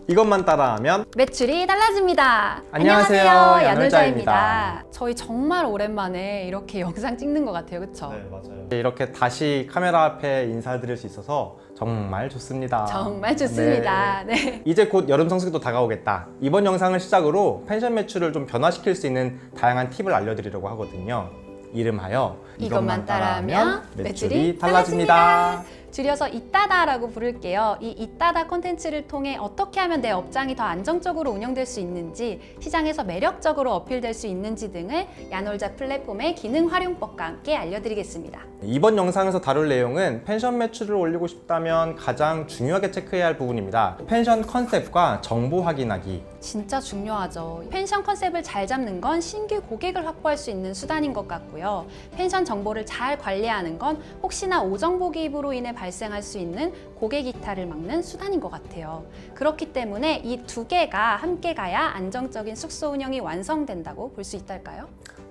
이것만 따라하면 매출이 달라집니다. 안녕하세요, 야놀자입니다. 저희 정말 오랜만에 이렇게 영상 찍는 것 같아요, 그렇죠? 네, 맞아요. 이렇게 다시 카메라 앞에 인사드릴 수 있어서 정말 좋습니다. 정말 좋습니다. 네. 이제 곧 여름 성수기도 다가오겠다. 이번 영상을 시작으로 펜션 매출을 좀 변화시킬 수 있는 다양한 팁을 알려드리려고 하거든요. 이름하여 이것만 따라하면 매출이 달라집니다. 줄여서 이따다라고 부를게요. 이 이따다 콘텐츠를 통해 어떻게 하면 내 업장이 더 안정적으로 운영될 수 있는지, 시장에서 매력적으로 어필될 수 있는지 등을 야놀자 플랫폼의 기능 활용법과 함께 알려드리겠습니다. 이번 영상에서 다룰 내용은 펜션 매출을 올리고 싶다면 가장 중요하게 체크해야 할 부분입니다. 펜션 컨셉과 정보 확인하기. 진짜 중요하죠. 펜션 컨셉을 잘 잡는 건 신규 고객을 확보할 수 있는 수단인 것 같고요. 펜션 정보를 잘 관리하는 건 혹시나 오정보 기입으로 인해 발생할 수 있는 고객 이탈을 막는 수단인 것 같아요. 그렇기 때문에 이 두 개가 함께 가야 안정적인 숙소 운영이 완성된다고 볼 수 있달까요?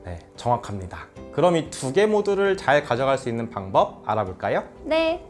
네, 정확합니다. 그럼 이 두 개 모두를 잘 가져갈 수 있는 방법 알아볼까요? 네.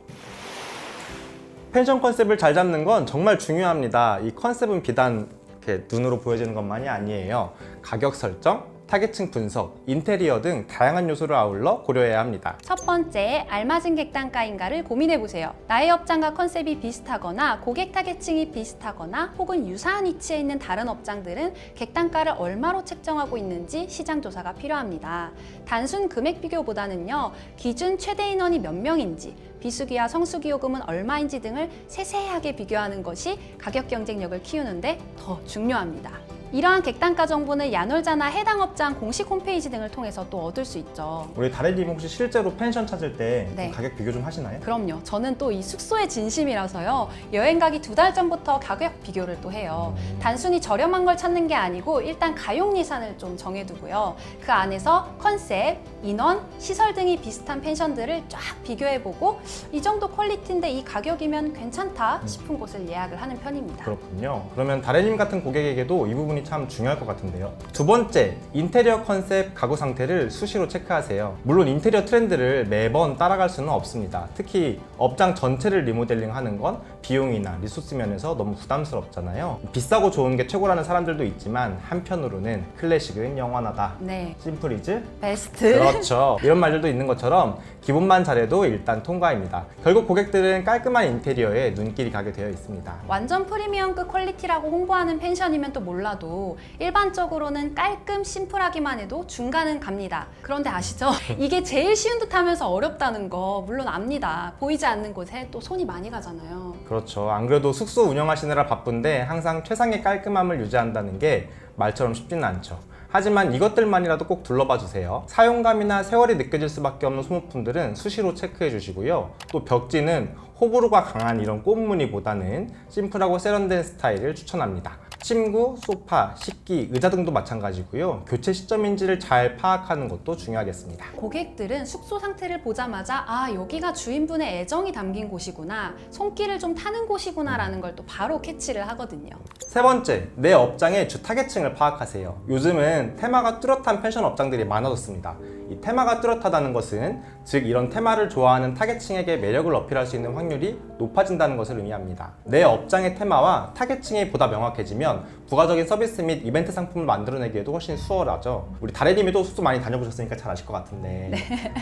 펜션 컨셉을 잘 잡는 건 정말 중요합니다. 이 컨셉은 비단 이렇게 눈으로 보여지는 것만이 아니에요. 가격 설정, 타겟층 분석, 인테리어 등 다양한 요소를 아울러 고려해야 합니다. 첫 번째, 알맞은 객단가인가를 고민해보세요. 나의 업장과 컨셉이 비슷하거나 고객 타겟층이 비슷하거나 혹은 유사한 위치에 있는 다른 업장들은 객단가를 얼마로 책정하고 있는지 시장 조사가 필요합니다. 단순 금액 비교보다는요, 기준 최대 인원이 몇 명인지, 비수기와 성수기 요금은 얼마인지 등을 세세하게 비교하는 것이 가격 경쟁력을 키우는데 더 중요합니다. 이러한 객단가 정보는 야놀자나 해당 업장 공식 홈페이지 등을 통해서 또 얻을 수 있죠. 우리 다래님 혹시 실제로 펜션 찾을 때 네. 가격 비교 좀 하시나요? 그럼요. 저는 또 이 숙소의 진심이라서요. 여행 가기 2달 전부터 가격 비교를 또 해요. 단순히 저렴한 걸 찾는 게 아니고 일단 가용 예산을 좀 정해두고요. 그 안에서 컨셉, 인원, 시설 등이 비슷한 펜션들을 쫙 비교해보고 이 정도 퀄리티인데 이 가격이면 괜찮다 싶은 곳을 예약을 하는 편입니다. 그렇군요. 그러면 다래님 같은 고객에게도 이 부분이 참 중요할 것 같은데요. 두 번째, 인테리어 컨셉 가구 상태를 수시로 체크하세요. 물론 인테리어 트렌드를 매번 따라갈 수는 없습니다. 특히 업장 전체를 리모델링하는 건 비용이나 리소스 면에서 너무 부담스럽잖아요. 비싸고 좋은 게 최고라는 사람들도 있지만 한편으로는 클래식은 영원하다. 네. 심플 이즈 베스트. 그렇죠. 이런 말들도 있는 것처럼 기본만 잘해도 일단 통과입니다. 결국 고객들은 깔끔한 인테리어에 눈길이 가게 되어 있습니다. 완전 프리미엄급 퀄리티라고 홍보하는 펜션이면 또 몰라도 일반적으로는 깔끔 심플하기만 해도 중간은 갑니다. 그런데 아시죠? 이게 제일 쉬운 듯 하면서 어렵다는 거 물론 압니다. 보이지 않는 곳에 또 손이 많이 가잖아요. 그렇죠. 안 그래도 숙소 운영하시느라 바쁜데 항상 최상의 깔끔함을 유지한다는 게 말처럼 쉽지는 않죠. 하지만 이것들만이라도 꼭 둘러봐 주세요. 사용감이나 세월이 느껴질 수밖에 없는 소모품들은 수시로 체크해 주시고요. 또 벽지는 호불호가 강한 이런 꽃무늬보다는 심플하고 세련된 스타일을 추천합니다. 침구, 소파, 식기, 의자 등도 마찬가지고요. 교체 시점인지를 잘 파악하는 것도 중요하겠습니다. 고객들은 숙소 상태를 보자마자 아, 여기가 주인분의 애정이 담긴 곳이구나, 손길을 좀 타는 곳이구나 라는 걸 또 바로 캐치를 하거든요. 세 번째, 내 업장의 주 타겟층을 파악하세요. 요즘은 테마가 뚜렷한 펜션 업장들이 많아졌습니다. 이 테마가 뚜렷하다는 것은 즉 이런 테마를 좋아하는 타겟층에게 매력을 어필할 수 있는 확률이 높아진다는 것을 의미합니다. 내 업장의 테마와 타겟층이 보다 명확해지면 부가적인 서비스 및 이벤트 상품을 만들어내기에도 훨씬 수월하죠. 우리 다래님이도 숙소 많이 다녀보셨으니까 잘 아실 것 같은데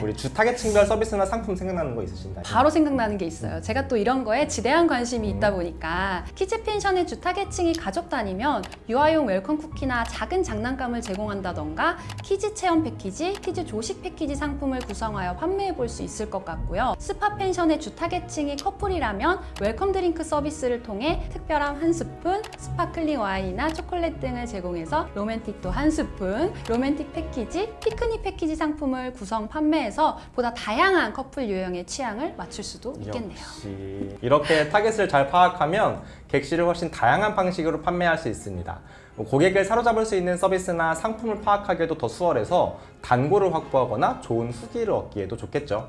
우리 주 타겟층별 서비스나 상품 생각나는 거 있으신가요? 바로 생각나는 게 있어요. 제가 또 이런 거에 지대한 관심이 있다 보니까 키즈 펜션의 주 타겟층이 가족 단위면 유아용 웰컴 쿠키나 작은 장난감을 제공한다던가 키즈 체험 패키지, 키즈 조식 패키지 상품을 구성하여 판매해 볼 수 있을 것 같고요. 스파 펜션의 주 타겟층이 커플이라면 웰컴 드링크 서비스를 통해 특별한 한 스푼, 스파클링 와인이나 초콜릿 등을 제공해서 로맨틱도 한 스푼, 로맨틱 패키지, 피크닉 패키지 상품을 구성 판매해서 보다 다양한 커플 유형의 취향을 맞출 수도 있겠네요. 역시 이렇게 타겟을 잘 파악하면 객실을 훨씬 다양한 방식으로 판매할 수 있습니다. 고객을 사로잡을 수 있는 서비스나 상품을 파악하기에도 더 수월해서 단골을 확보하거나 좋은 후기를 얻기에도 좋겠죠.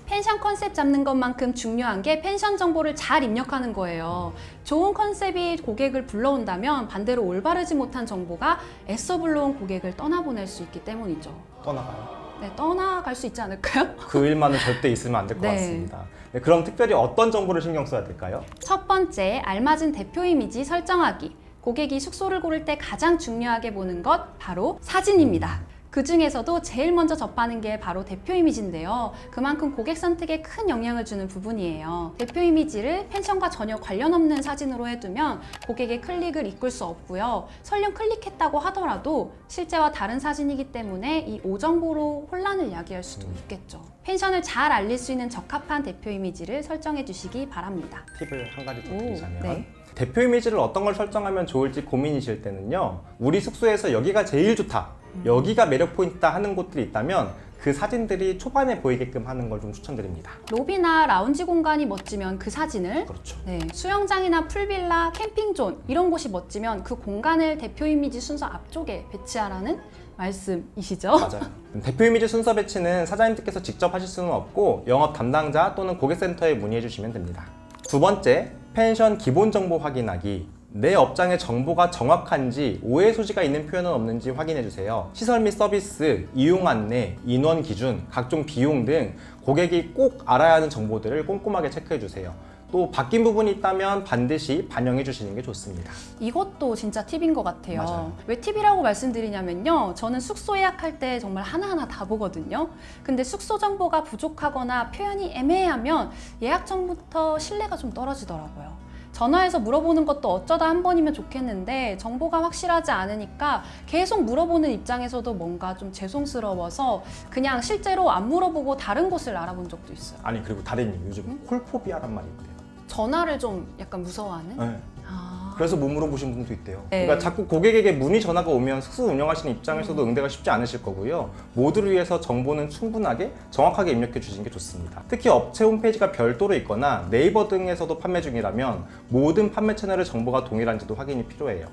펜션 컨셉 잡는 것만큼 중요한 게 펜션 정보를 잘 입력하는 거예요. 좋은 컨셉이 고객을 불러온다면 반대로 올바르지 못한 정보가 애써 불러온 고객을 떠나보낼 수 있기 때문이죠. 떠나가요. 네, 떠나갈 수 있지 않을까요? 그 일만은 절대 있으면 안 될 것 네. 같습니다. 네, 그럼 특별히 어떤 정보를 신경 써야 될까요? 첫 번째, 알맞은 대표 이미지 설정하기. 고객이 숙소를 고를 때 가장 중요하게 보는 것 바로 사진입니다. 그 중에서도 제일 먼저 접하는 게 바로 대표 이미지인데요. 그만큼 고객 선택에 큰 영향을 주는 부분이에요. 대표 이미지를 펜션과 전혀 관련 없는 사진으로 해두면 고객의 클릭을 이끌 수 없고요. 설령 클릭했다고 하더라도 실제와 다른 사진이기 때문에 이 오정보로 혼란을 야기할 수도 있겠죠. 펜션을 잘 알릴 수 있는 적합한 대표 이미지를 설정해 주시기 바랍니다. 팁을 한 가지 더 오, 드리자면 네. 대표 이미지를 어떤 걸 설정하면 좋을지 고민이실 때는요. 우리 숙소에서 여기가 제일 좋다. 여기가 매력 포인트다 하는 곳들이 있다면 그 사진들이 초반에 보이게끔 하는 걸 좀 추천드립니다. 로비나 라운지 공간이 멋지면 그 사진을, 그렇죠. 네, 수영장이나 풀빌라, 캠핑존 이런 곳이 멋지면 그 공간을 대표 이미지 순서 앞쪽에 배치하라는 말씀이시죠? 맞아요. 대표 이미지 순서 배치는 사장님들께서 직접 하실 수는 없고 영업 담당자 또는 고객센터에 문의해 주시면 됩니다. 두 번째, 펜션 기본 정보 확인하기. 내 업장의 정보가 정확한지 오해 소지가 있는 표현은 없는지 확인해 주세요. 시설 및 서비스, 이용 안내, 인원 기준, 각종 비용 등 고객이 꼭 알아야 하는 정보들을 꼼꼼하게 체크해 주세요. 또 바뀐 부분이 있다면 반드시 반영해 주시는 게 좋습니다. 이것도 진짜 팁인 것 같아요. 맞아요. 왜 팁이라고 말씀드리냐면요. 저는 숙소 예약할 때 정말 하나하나 다 보거든요. 근데 숙소 정보가 부족하거나 표현이 애매하면 예약 전부터 신뢰가 좀 떨어지더라고요. 전화해서 물어보는 것도 어쩌다 한 번이면 좋겠는데 정보가 확실하지 않으니까 계속 물어보는 입장에서도 뭔가 좀 죄송스러워서 그냥 실제로 안 물어보고 다른 곳을 알아본 적도 있어요. 아니 그리고 다리님 요즘 콜포비아란 말이 있대요. 전화를 좀 약간 무서워하는? 네. 아. 그래서 못 물어보신 분도 있대요. 네. 그러니까 자꾸 고객에게 문의 전화가 오면 숙소 운영하시는 입장에서도 응대가 쉽지 않으실 거고요. 모두를 위해서 정보는 충분하게 정확하게 입력해 주시는 게 좋습니다. 특히 업체 홈페이지가 별도로 있거나 네이버 등에서도 판매 중이라면 모든 판매 채널의 정보가 동일한지도 확인이 필요해요.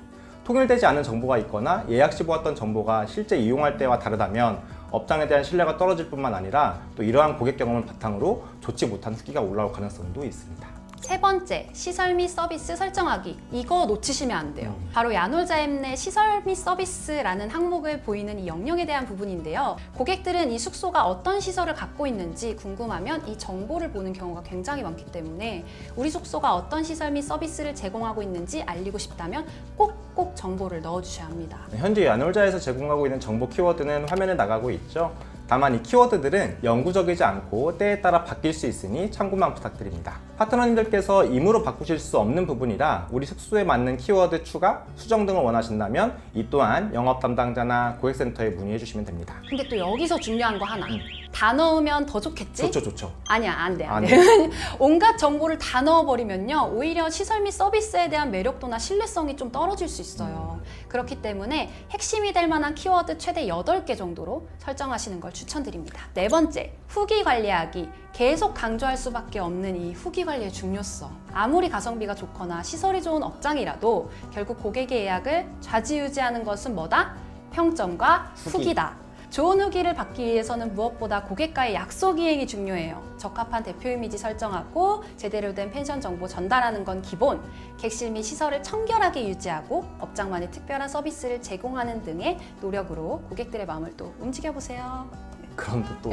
통일되지 않은 정보가 있거나 예약 시 보았던 정보가 실제 이용할 때와 다르다면 업장에 대한 신뢰가 떨어질 뿐만 아니라 또 이러한 고객 경험을 바탕으로 좋지 못한 후기가 올라올 가능성도 있습니다. 세 번째, 시설 및 서비스 설정하기. 이거 놓치시면 안 돼요. 바로 야놀자 앱 내 시설 및 서비스라는 항목을 보이는 이 영역에 대한 부분인데요. 고객들은 이 숙소가 어떤 시설을 갖고 있는지 궁금하면 이 정보를 보는 경우가 굉장히 많기 때문에 우리 숙소가 어떤 시설 및 서비스를 제공하고 있는지 알리고 싶다면 꼭 정보를 넣어주셔야 합니다. 현재 야놀자에서 제공하고 있는 정보 키워드는 화면에 나가고 있죠. 다만 이 키워드들은 영구적이지 않고 때에 따라 바뀔 수 있으니 참고만 부탁드립니다. 파트너님들께서 임의로 바꾸실 수 없는 부분이라 우리 숙소에 맞는 키워드 추가, 수정 등을 원하신다면 이 또한 영업 담당자나 고객센터에 문의해 주시면 됩니다. 근데 또 여기서 중요한 거 하나. 다 넣으면 더 좋겠지? 좋죠. 아니야, 안 돼. 안 온갖 정보를 다 넣어버리면요. 오히려 시설 및 서비스에 대한 매력도나 신뢰성이 좀 떨어질 수 있어요. 그렇기 때문에 핵심이 될 만한 키워드 최대 8개 정도로 설정하시는 걸 추천드립니다. 네 번째, 후기 관리하기. 계속 강조할 수밖에 없는 이 후기 관리의 중요성. 아무리 가성비가 좋거나 시설이 좋은 업장이라도 결국 고객의 예약을 좌지우지하는 것은 뭐다? 평점과 후기다. 좋은 후기를 받기 위해서는 무엇보다 고객과의 약속 이행이 중요해요. 적합한 대표 이미지 설정하고 제대로 된 펜션 정보 전달하는 건 기본, 객실 및 시설을 청결하게 유지하고 업장만의 특별한 서비스를 제공하는 등의 노력으로 고객들의 마음을 또 움직여보세요. 그럼 또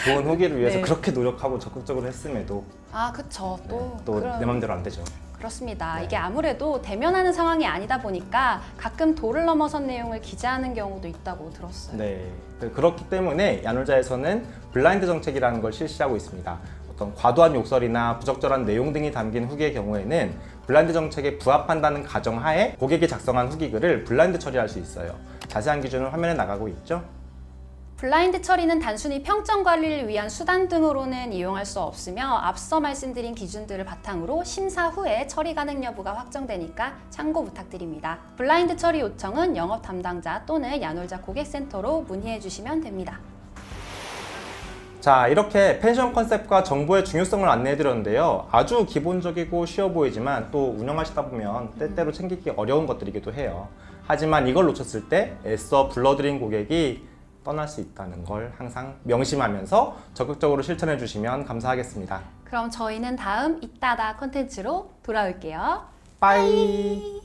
좋은 후기를 위해서 네. 그렇게 노력하고 적극적으로 했음에도 아, 그쵸. 또 내 맘대로 안 되죠. 그렇습니다. 네. 이게 아무래도 대면하는 상황이 아니다 보니까 가끔 도를 넘어선 내용을 기재하는 경우도 있다고 들었어요. 네. 그렇기 때문에 야놀자에서는 블라인드 정책이라는 걸 실시하고 있습니다. 어떤 과도한 욕설이나 부적절한 내용 등이 담긴 후기의 경우에는 블라인드 정책에 부합한다는 가정하에 고객이 작성한 후기 글을 블라인드 처리할 수 있어요. 자세한 기준은 화면에 나가고 있죠. 블라인드 처리는 단순히 평점 관리를 위한 수단 등으로는 이용할 수 없으며 앞서 말씀드린 기준들을 바탕으로 심사 후에 처리 가능 여부가 확정되니까 참고 부탁드립니다. 블라인드 처리 요청은 영업 담당자 또는 야놀자 고객센터로 문의해 주시면 됩니다. 자, 이렇게 펜션 컨셉과 정보의 중요성을 안내해드렸는데요. 아주 기본적이고 쉬워 보이지만 또 운영하시다 보면 때때로 챙기기 어려운 것들이기도 해요. 하지만 이걸 놓쳤을 때 애써 불러드린 고객이 떠날 수 있다는 걸 항상 명심하면서 적극적으로 실천해 주시면 감사하겠습니다. 그럼 저희는 다음 이따다 컨텐츠로 돌아올게요. 빠이!